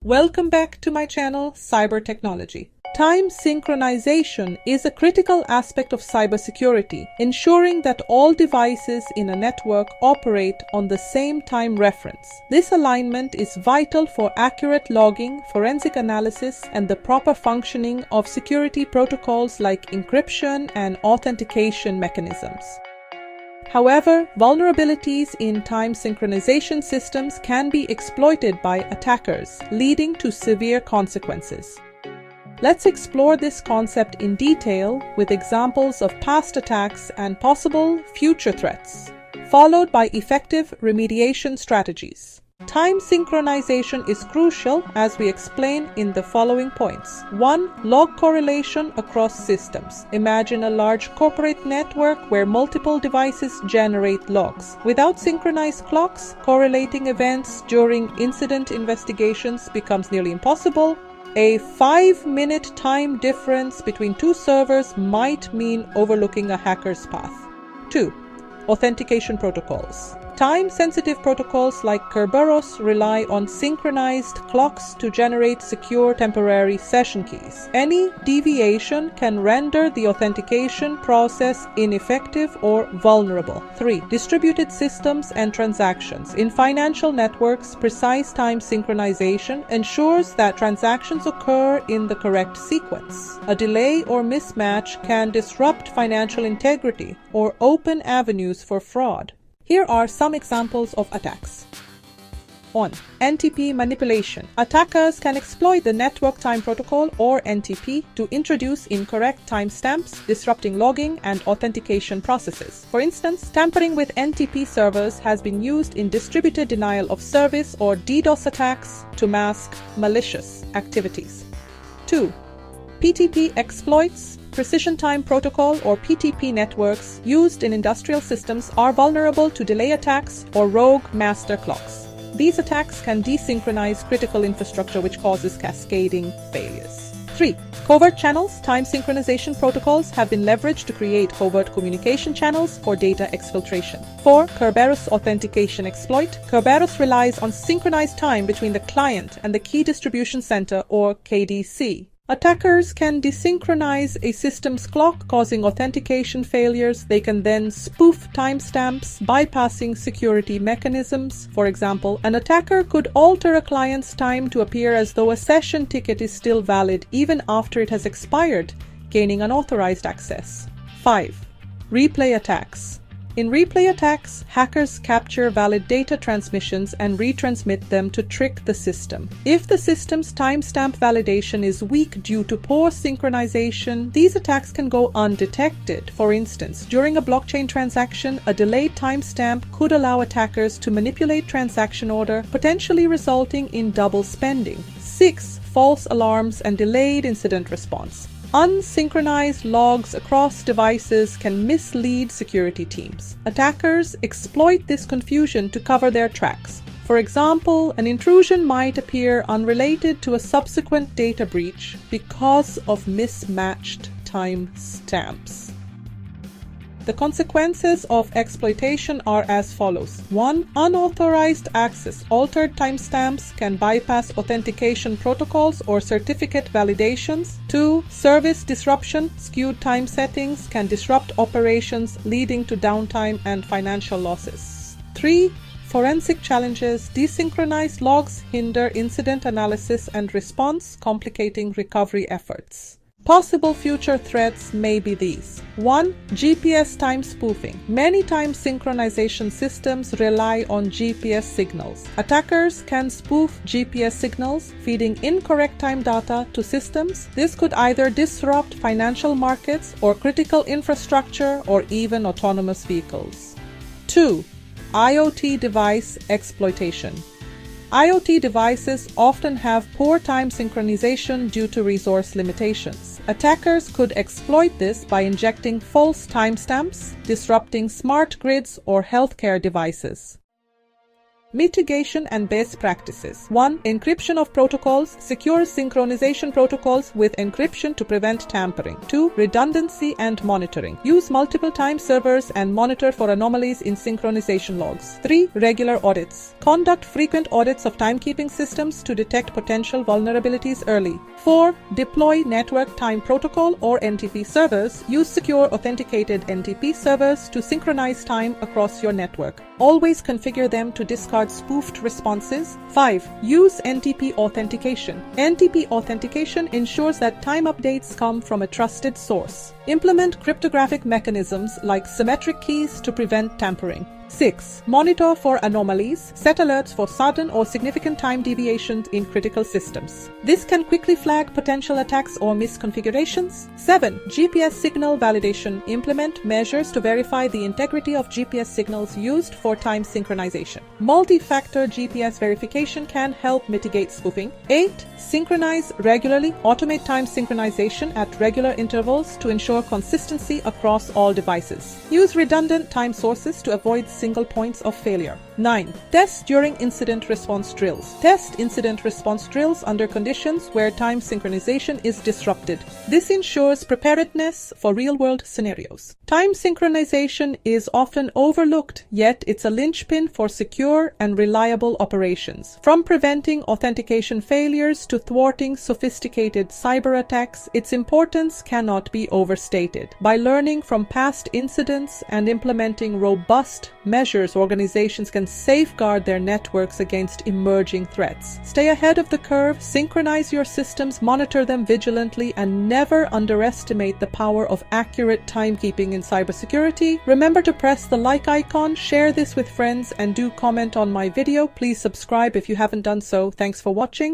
Welcome back to my channel, Cyber Technology. Time synchronization is a critical aspect of cybersecurity, ensuring that all devices in a network operate on the same time reference. This alignment is vital for accurate logging, forensic analysis, and the proper functioning of security protocols like encryption and authentication mechanisms. However, vulnerabilities in time synchronization systems can be exploited by attackers, leading to severe consequences. Let's explore this concept in detail with examples of past attacks and possible future threats, followed by effective remediation strategies. Time synchronization is crucial as we explain in the following points. 1. Log correlation across systems. Imagine a large corporate network where multiple devices generate logs. Without synchronized clocks, correlating events during incident investigations becomes nearly impossible. A 5-minute time difference between two servers might mean overlooking a hacker's path. 2. Authentication protocols. Time-sensitive protocols like Kerberos rely on synchronized clocks to generate secure temporary session keys. Any deviation can render the authentication process ineffective or vulnerable. 3. Distributed systems and transactions. In financial networks, precise time synchronization ensures that transactions occur in the correct sequence. A delay or mismatch can disrupt financial integrity or open avenues for fraud. Here are some examples of attacks. 1. NTP manipulation. Attackers can exploit the Network Time Protocol or NTP to introduce incorrect timestamps, disrupting logging and authentication processes. For instance, tampering with NTP servers has been used in distributed denial of service or DDoS attacks to mask malicious activities. 2. PTP exploits. Precision Time Protocol or PTP networks used in industrial systems are vulnerable to delay attacks or rogue master clocks. These attacks can desynchronize critical infrastructure, which causes cascading failures. 3. Covert channels. Time synchronization protocols have been leveraged to create covert communication channels for data exfiltration. 4. Kerberos authentication exploit. Kerberos relies on synchronized time between the client and the key distribution center or KDC. Attackers can desynchronize a system's clock, causing authentication failures. They can then spoof timestamps, bypassing security mechanisms. For example, an attacker could alter a client's time to appear as though a session ticket is still valid even after it has expired, gaining unauthorized access. 5. Replay attacks. In replay attacks, hackers capture valid data transmissions and retransmit them to trick the system. If the system's timestamp validation is weak due to poor synchronization, these attacks can go undetected. For instance, during a blockchain transaction, a delayed timestamp could allow attackers to manipulate transaction order, potentially resulting in double spending. 6. False alarms and delayed incident response. Unsynchronized logs across devices can mislead security teams. Attackers exploit this confusion to cover their tracks. For example, an intrusion might appear unrelated to a subsequent data breach because of mismatched timestamps. The consequences of exploitation are as follows. 1. Unauthorized access. Altered timestamps can bypass authentication protocols or certificate validations. 2. Service disruption. Skewed time settings can disrupt operations, leading to downtime and financial losses. 3. Forensic challenges. Desynchronized logs hinder incident analysis and response, complicating recovery efforts. Possible future threats may be these. 1. GPS time spoofing. Many time synchronization systems rely on GPS signals. Attackers can spoof GPS signals, feeding incorrect time data to systems. This could either disrupt financial markets or critical infrastructure or even autonomous vehicles. 2. IoT device exploitation. IoT devices often have poor time synchronization due to resource limitations. Attackers could exploit this by injecting false timestamps, disrupting smart grids or healthcare devices. Mitigation and best practices. 1. Encryption of protocols. Secure synchronization protocols with encryption to prevent tampering. 2. Redundancy and monitoring. Use multiple time servers and monitor for anomalies in synchronization logs. 3. Regular audits. Conduct frequent audits of timekeeping systems to detect potential vulnerabilities early. 4. Deploy network time protocol or NTP servers. Use secure authenticated NTP servers to synchronize time across your network. Always configure them to discard spoofed responses. 5. Use NTP authentication. NTP authentication ensures that time updates come from a trusted source. Implement cryptographic mechanisms like symmetric keys to prevent tampering. 6. Monitor for anomalies. Set alerts for sudden or significant time deviations in critical systems. This can quickly flag potential attacks or misconfigurations. 7. GPS signal validation. Implement measures to verify the integrity of GPS signals used for time synchronization. Multi-factor GPS verification can help mitigate spoofing. 8. Synchronize regularly. Automate time synchronization at regular intervals to ensure consistency across all devices. Use redundant time sources to avoid single points of failure. 9. Test during incident response drills. Test incident response drills under conditions where time synchronization is disrupted. This ensures preparedness for real-world scenarios. Time synchronization is often overlooked, yet it's a linchpin for secure and reliable operations. From preventing authentication failures to thwarting sophisticated cyber attacks, its importance cannot be overstated. By learning from past incidents and implementing robust measures, organizations can safeguard their networks against emerging threats. Stay ahead of the curve, synchronize your systems, monitor them vigilantly, and never underestimate the power of accurate timekeeping in cybersecurity. Remember to press the like icon, share this with friends, and do comment on my video. Please subscribe if you haven't done so. Thanks for watching.